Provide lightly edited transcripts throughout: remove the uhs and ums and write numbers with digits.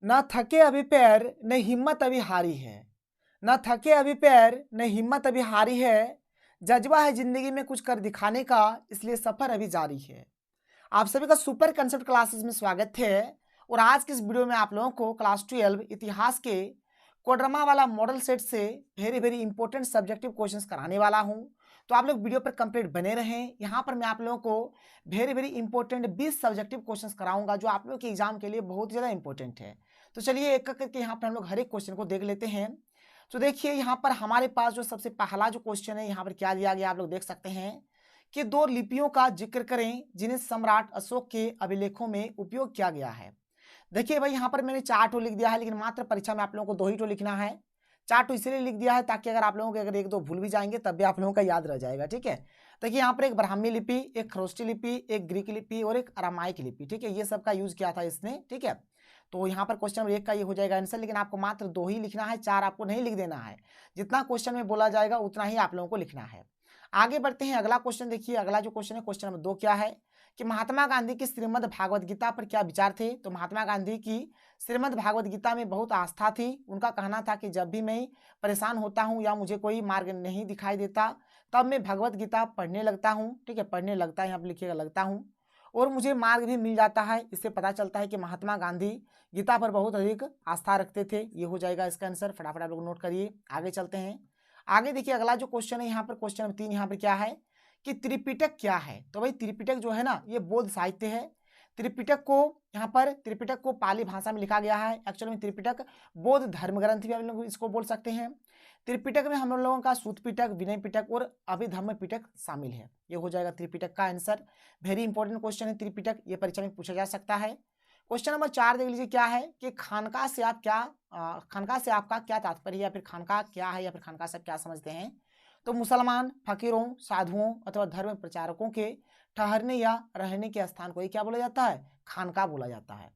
न थके अभी पैर न हिम्मत अभी हारी है, न थके अभी पैर न हिम्मत अभी हारी है, जज्बा है जिंदगी में कुछ कर दिखाने का, इसलिए सफर अभी जारी है। आप सभी का सुपर कंसेप्ट क्लासेस में स्वागत है। और आज के इस वीडियो में आप लोगों को क्लास 12 इतिहास के कोडरमा वाला मॉडल सेट से very very important subjective questions कराने वाला हूं। तो आप लोग वीडियो पर कंप्लीट बने रहें। यहां पर मैं आप लोगों को very very important 20 subjective questions कराऊंगा जो आप लोगों के एग्जाम के लिए बहुत ज़्यादा इंपॉर्टेंट है। तो चलिए एक एक करके यहाँ पर हम लोग हर एक क्वेश्चन को देख लेते हैं। तो देखिए यहाँ पर हमारे पास जो सबसे पहला जो क्वेश्चन है यहाँ पर क्या दिया गया आप लोग देख सकते हैं कि दो लिपियों का जिक्र करें जिन्हें सम्राट अशोक के अभिलेखों में उपयोग किया गया है। देखिए भाई यहाँ पर मैंने 4 ठो लिख दिया है, लेकिन मात्र परीक्षा में आप लोगों को 2 ही ठो लिखना है। 4 ठो इसलिए लिख दिया है ताकि अगर आप लोगों के अगर 1-2 भूल भी जाएंगे तब भी आप लोगों का याद रह जाएगा। ठीक है, देखिए यहाँ पर एक ब्राह्मी लिपि, एक खरोष्टी लिपि, एक ग्रीक लिपि और एक अरामाइक लिपि। ठीक है, ये सब का यूज किया था इसने। ठीक है, तो यहाँ पर क्वेश्चन नंबर 1 का ये हो जाएगा आंसर, लेकिन आपको मात्र 2 ही लिखना है, 4 आपको नहीं लिख देना है। जितना क्वेश्चन में बोला जाएगा उतना ही आप लोगों को लिखना है। आगे बढ़ते हैं, अगला क्वेश्चन देखिए। अगला जो क्वेश्चन है क्वेश्चन नंबर 2 क्या है कि महात्मा गांधी की श्रीमद् भागवत गीता पर क्या विचार थे। तो महात्मा गांधी की श्रीमद् भागवत गीता में बहुत आस्था थी। उनका कहना था कि जब भी मैं परेशान होता हूँ या मुझे कोई मार्ग नहीं दिखाई देता तब मैं भगवत गीता पढ़ने लगता हूँ। ठीक है, पढ़ने लगता है, यहाँ पर लिखिएगा लगता हूँ, और मुझे मार्ग भी मिल जाता है। इससे पता चलता है कि महात्मा गांधी गीता पर बहुत अधिक आस्था रखते थे। ये हो जाएगा इसका आंसर। फटाफट आप लोग नोट करिए, आगे चलते हैं। आगे देखिए अगला जो क्वेश्चन है यहाँ पर क्वेश्चन नंबर 3 यहाँ पर क्या है कि त्रिपिटक क्या है। तो भाई त्रिपिटक जो है ना ये बौद्ध साहित्य है। त्रिपिटक को यहाँ पर त्रिपिटक को पाली भाषा में लिखा गया है। एक्चुअली में त्रिपिटक बौद्ध धर्म ग्रंथ भी हम लोग इसको बोल सकते हैं। त्रिपिटक में हम लोगों का सूत पिटक, विनय पिटक और अभिधम्म पिटक शामिल है। ये हो जाएगा त्रिपिटक का आंसर। वेरी इंपॉर्टेंट क्वेश्चन है त्रिपिटक, ये परीक्षा में पूछा जा सकता है। क्वेश्चन नंबर 4 देख लीजिए क्या है कि खानका से आप क्या खानका से आपका क्या तात्पर्य है, या फिर खानका क्या है, या फिर खानका से आप क्या समझते हैं। तो मुसलमान, फकीरों, साधुओं अथवा धर्म प्रचारकों के ठहरने या रहने के स्थान को ही क्या बोला जाता है, खानका बोला जाता है।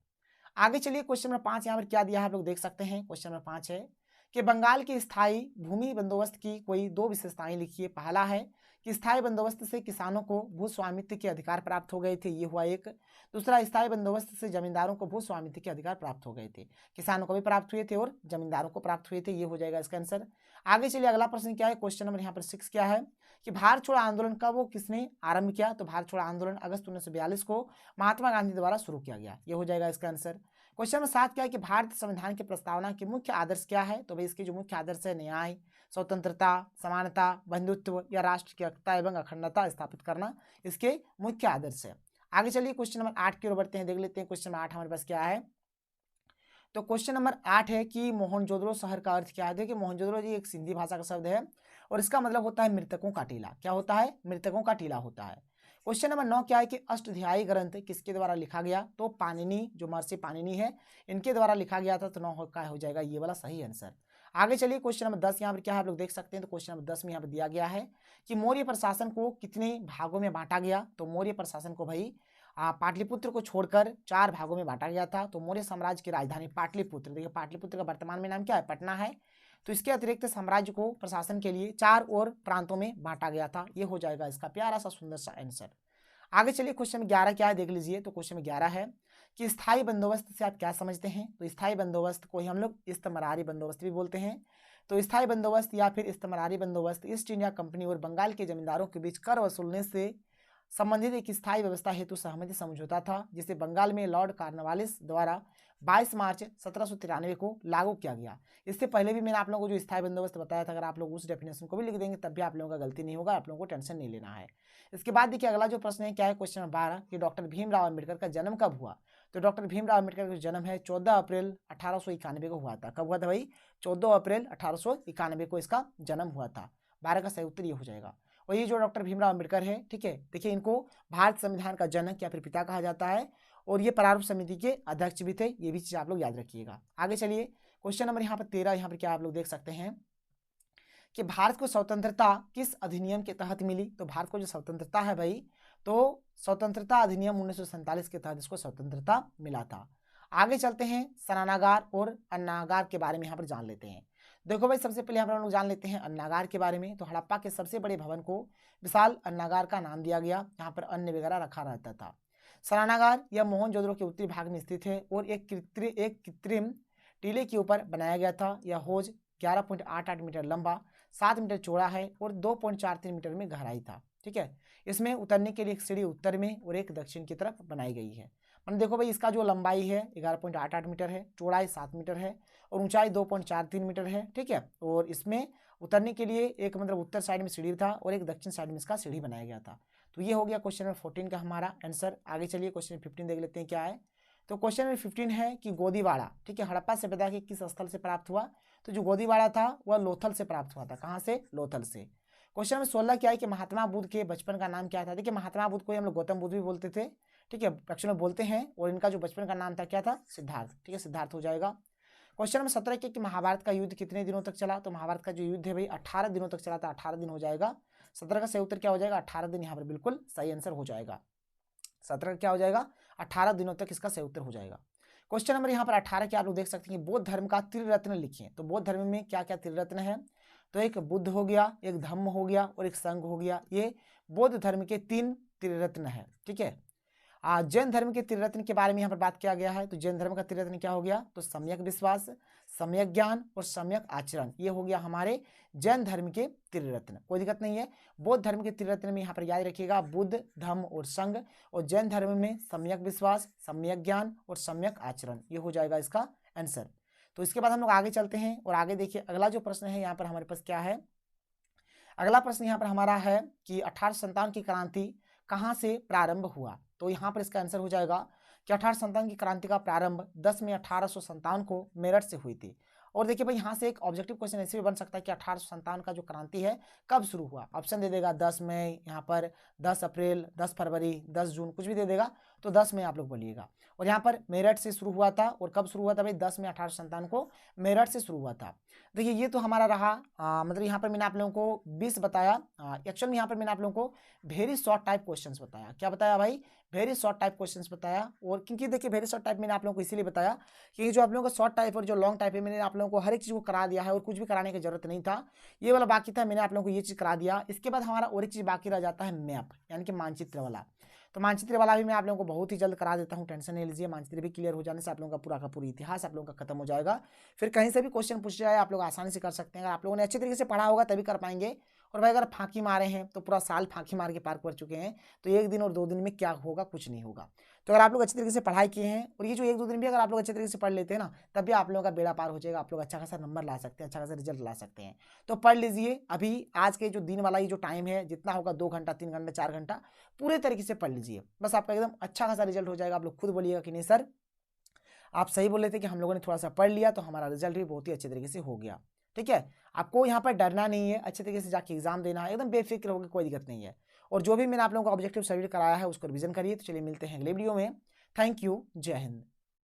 आगे चलिए क्वेश्चन नंबर 5 यहाँ पर क्या दिया है आप लोग देख सकते हैं। क्वेश्चन नंबर 5 है कि बंगाल के स्थायी भूमि बंदोबस्त की कोई 2 विशेषताएं लिखिए। पहला है कि स्थायी बंदोबस्त से किसानों को भू स्वामित्व के अधिकार प्राप्त हो गए थे, ये हुआ एक। दूसरा, स्थायी बंदोबस्त से जमींदारों को भू स्वामित्व के अधिकार प्राप्त हो गए थे। किसानों को भी प्राप्त हुए थे और जमींदारों को प्राप्त हुए थे, ये हो जाएगा इसका आंसर। आगे चलिए अगला प्रश्न क्या है, क्वेश्चन नंबर यहाँ पर 6 क्या है कि भारत छोड़ो आंदोलन का वो किसने आरंभ किया। तो भारत छोड़ो आंदोलन अगस्त 1942 को महात्मा गांधी द्वारा शुरू किया गया, ये हो जाएगा इसका आंसर। क्वेश्चन नंबर 7 क्या है कि भारतीय संविधान की प्रस्तावना के मुख्य आदर्श क्या है। तो भाई इसके जो मुख्य आदर्श है न्याय, स्वतंत्रता, समानता, बंधुत्व या राष्ट्र की एकता एवं अखंडता स्थापित करना इसके मुख्य आदर्श है। आगे चलिए क्वेश्चन नंबर 8 की ओर बढ़ते हैं, देख लेते हैं क्वेश्चन नंबर 8 हमारे पास क्या है। तो क्वेश्चन नंबर 8 है कि मोहनजोदड़ो शहर का अर्थ क्या है। देखिए मोहनजोदड़ो जी एक सिंधी भाषा का शब्द है और इसका मतलब होता है मृतकों का टीला। क्या होता है, मृतकों का टीला होता है। क्वेश्चन नंबर 9 क्या है कि अष्टध्यायी ग्रंथ किसके द्वारा लिखा गया। तो पाणिनि, जो महर्षि पाणिनि है, इनके द्वारा लिखा गया था। तो 9 का हो जाएगा ये वाला सही आंसर। आगे चलिए क्वेश्चन नंबर 10 यहाँ पर क्या है आप लोग देख सकते हैं। तो क्वेश्चन नंबर 10 में यहाँ पर दिया गया है कि मौर्य प्रशासन को कितने भागों में बांटा गया। तो मौर्य प्रशासन को भाई पाटलिपुत्र को छोड़कर 4 भागों में बांटा गया था। तो मौर्य साम्राज्य की राजधानी पाटलिपुत्र, देखिए पाटलिपुत्र का वर्तमान में नाम क्या है, पटना है। तो इसके अतिरिक्त साम्राज्य को प्रशासन के लिए 4 और प्रांतों में बांटा गया था, ये हो जाएगा इसका प्यारा सा सुंदर सा आंसर। आगे चलिए क्वेश्चन 11 क्या है देख लीजिए। तो क्वेश्चन 11 है कि स्थायी बंदोबस्त से आप क्या समझते हैं। तो स्थायी बंदोबस्त को ही हम लोग इस्तमरारी बंदोबस्त भी बोलते हैं। तो स्थायी बंदोबस्त या फिर इस्तमरारी बंदोबस्त ईस्ट इंडिया कंपनी और बंगाल के जमींदारों के बीच कर वसूलने से संबंधित एक स्थायी व्यवस्था हेतु सहमति समझौता था, जिसे बंगाल में लॉर्ड कॉर्नवालिस द्वारा 22 मार्च 1793 को लागू किया गया। इससे पहले भी मैंने आप लोगों को जो स्थायी बंदोबस्त बताया था, अगर आप लोग उस डेफिनेशन को भी लिख देंगे तब भी आप लोगों का गलती नहीं होगा, आप लोगों को टेंशन नहीं लेना है। इसके बाद देखिए अगला जो प्रश्न है क्या है, क्वेश्चन नंबर 12 कि डॉक्टर भीमराव अम्बेडकर का जन्म कब हुआ। तो डॉक्टर भीमराव अम्बेडकर का जन्म है 14 अप्रैल 1891 को हुआ था। कब हुआ था भाई, 14 अप्रैल 1891 को इसका जन्म हुआ था। 12 का सही उत्तर ये हो जाएगा। और ये जो डॉक्टर भीमराव अम्बेडकर है, ठीक है, देखिए इनको भारत संविधान का जनक या फिर पिता कहा जाता है और ये प्रारूप समिति के अध्यक्ष भी थे, ये भी चीज आप लोग याद रखिएगा। आगे चलिए क्वेश्चन नंबर यहाँ पर 13 यहाँ पर क्या आप लोग देख सकते हैं कि भारत को स्वतंत्रता किस अधिनियम के तहत मिली। तो भारत को जो स्वतंत्रता है भाई, तो स्वतंत्रता अधिनियम 1947 के तहत इसको स्वतंत्रता मिला था। आगे चलते हैं, स्नानागार और अन्नागार के बारे में यहाँ पर जान लेते हैं। देखो भाई सबसे पहले हम लोग जान लेते हैं अन्नागार के बारे में। तो हड़प्पा के सबसे बड़े भवन को विशाल अन्नागार का नाम दिया गया, यहाँ पर अन्न वगैरह रखा रहता था। सरानागार यह मोहनजोदड़ो के उत्तरी भाग में स्थित है और एक कृत्रिम टीले के ऊपर बनाया गया था। यह हौज 11.88 मीटर लंबा, 7 मीटर चौड़ा है और 2.43 मीटर में गहराई था। ठीक है, इसमें उतरने के लिए एक सीढ़ी उत्तर में और एक दक्षिण की तरफ बनाई गई है। मतलब देखो भाई, इसका जो लंबाई है 11.88 मीटर है, चौड़ाई 7 मीटर है और ऊंचाई 2.43 मीटर है। ठीक है, और इसमें उतरने के लिए एक मतलब उत्तर साइड में सीढ़ी था और एक दक्षिण साइड में इसका सीढ़ी बनाया गया था। तो ये हो गया क्वेश्चन नंबर 14 का हमारा आंसर। आगे चलिए क्वेश्चन 15 देख लेते हैं क्या है। तो क्वेश्चन नंबर 15 है कि गोदीवाड़ा, ठीक है, हड़प्पा सभ्यता के किस स्थल से प्राप्त हुआ। तो जो गोदीवाड़ा था वह लोथल से प्राप्त हुआ था। कहाँ से? लोथल से। क्वेश्चन नंबर 16 क्या है कि महात्मा बुद्ध के बचपन का नाम क्या था। देखिए, महात्मा बुद्ध को हम लोग गौतम बुद्ध भी बोलते थे, ठीक है, अक्सर में बोलते हैं, और इनका जो बचपन का नाम था क्या था? सिद्धार्थ। ठीक है, सिद्धार्थ हो जाएगा। क्वेश्चन नंबर 17 कि महाभारत का युद्ध कितने दिनों तक चला। तो महाभारत का जो युद्ध है भाई 18 दिनों तक चला था, 18 दिन हो जाएगा। 17 का सही उत्तर क्या हो जाएगा? 18 दिन। यहाँ पर बिल्कुल सही आंसर हो जाएगा। 17 क्या हो जाएगा? 18 दिनों तक इसका सही उत्तर हो जाएगा। क्वेश्चन नंबर यहाँ पर 18 के आप लोग देख सकते हैं, बौद्ध धर्म का त्रिरत्न लिखिए। तो बौद्ध धर्म में क्या क्या त्रिरत्न है? तो एक बुद्ध हो गया, एक धम्म हो गया और एक संघ हो गया। ये बौद्ध धर्म के 3 त्रिरत्न है। ठीक है, जैन धर्म के त्रिरत्न के बारे में यहाँ पर बात किया गया है। तो जैन धर्म का त्रिरत्न क्या हो गया? तो सम्यक विश्वास, सम्यक ज्ञान और सम्यक आचरण। ये हो गया हमारे जैन धर्म के त्रिरत्न। कोई दिक्कत नहीं है। बौद्ध धर्म के त्रिरत्न में यहाँ पर याद रखिएगा बुद्ध, धम्म और संघ, और जैन धर्म में सम्यक विश्वास, सम्यक ज्ञान और सम्यक आचरण। ये हो जाएगा इसका आंसर। तो इसके बाद हम लोग आगे चलते हैं और आगे देखिए अगला जो प्रश्न है यहाँ पर हमारे पास क्या है। अगला प्रश्न यहाँ पर हमारा है कि 1857 की क्रांति कहाँ से प्रारंभ हुआ। तो यहाँ पर इसका आंसर हो जाएगा कि 1857 की क्रांति का प्रारंभ 10 में 1857 को मेरठ से हुई थी। और देखिए भाई, यहाँ से एक ऑब्जेक्टिव क्वेश्चन ऐसे भी बन सकता है कि 1857 का जो क्रांति है कब शुरू हुआ। ऑप्शन दे देगा 10 मई, यहाँ पर 10 अप्रैल, 10 फरवरी, 10 जून, कुछ भी दे देगा। तो 10 में आप लोग बोलिएगा। और यहाँ पर मेरठ से शुरू हुआ था। और कब शुरू हुआ था भाई? 10 में 1857 को मेरठ से शुरू हुआ था। देखिए, ये तो हमारा रहा मतलब यहाँ पर मैंने आप लोगों को 20 बताया। एक्चुअल में यहाँ पर मैंने आप लोगों को वेरी शॉर्ट टाइप क्वेश्चंस बताया। क्या बताया भाई? वेरी शॉर्ट टाइप क्वेश्चंस बताया। और क्योंकि देखिए वेरी शॉर्ट टाइप मैंने आप लोगों को इसीलिए बताया कि जो आप लोगों का शॉर्ट टाइप और जो लॉन्ग टाइप है मैंने आप लोगों को हर एक चीज़ को करा दिया है और कुछ भी कराने की जरूरत नहीं था। ये वाला बाकी था, मैंने आप लोगों को ये चीज़ करा दिया। इसके बाद हमारा और एक चीज़ बाकी रह जाता है मैप, यानी कि मानचित्र वाला। तो मानचित्र वाला भी मैं आप लोगों को बहुत ही जल्द करा देता हूँ, टेंशन नहीं लीजिए। मानचित्र भी क्लियर हो जाने से आप लोगों का पूरा इतिहास आप लोगों का खत्म हो जाएगा। फिर कहीं से भी क्वेश्चन पूछ जाए आप लोग आसानी से कर सकते हैं। अगर आप लोगों ने अच्छे तरीके से पढ़ा होगा तभी कर पाएंगे। और भाई अगर फांकी मारे हैं तो पूरा साल फांकी मार के पार कर चुके हैं, तो 1 दिन और 2 दिन में क्या होगा? कुछ नहीं होगा। तो अगर आप लोग अच्छे तरीके से पढ़ाई किए हैं और ये जो 1-2 दिन भी अगर आप लोग अच्छे तरीके से पढ़ लेते हैं ना, तब भी आप लोगों का बेड़ा पार हो जाएगा। आप लोग अच्छा खासा नंबर ला सकते हैं, अच्छा खासा रिजल्ट ला सकते हैं। तो पढ़ लीजिए। अभी आज के जो दिन वाला ये जो टाइम है, जितना होगा 2 घंटा, 3 घंटा, 4 घंटा, पूरे तरीके से पढ़ लीजिए। बस आपका एकदम अच्छा खासा रिजल्ट हो जाएगा। आप लोग खुद बोलिएगा कि नहीं सर आप सही बोल रहे थे कि हम लोगों ने थोड़ा सा पढ़ लिया तो हमारा रिजल्ट भी बहुत ही अच्छे तरीके से हो गया। ठीक है, आपको यहाँ पर डरना नहीं है, अच्छे तरीके से जाके एग्जाम देना है, एकदम बेफिक्र होकर, कोई दिक्कत नहीं है। और जो भी मैंने आप लोगों को ऑब्जेक्टिव सबमिट कराया है उसको रिवीजन करिए। तो चलिए मिलते हैं अगले वीडियो में। थैंक यू, जय हिंद।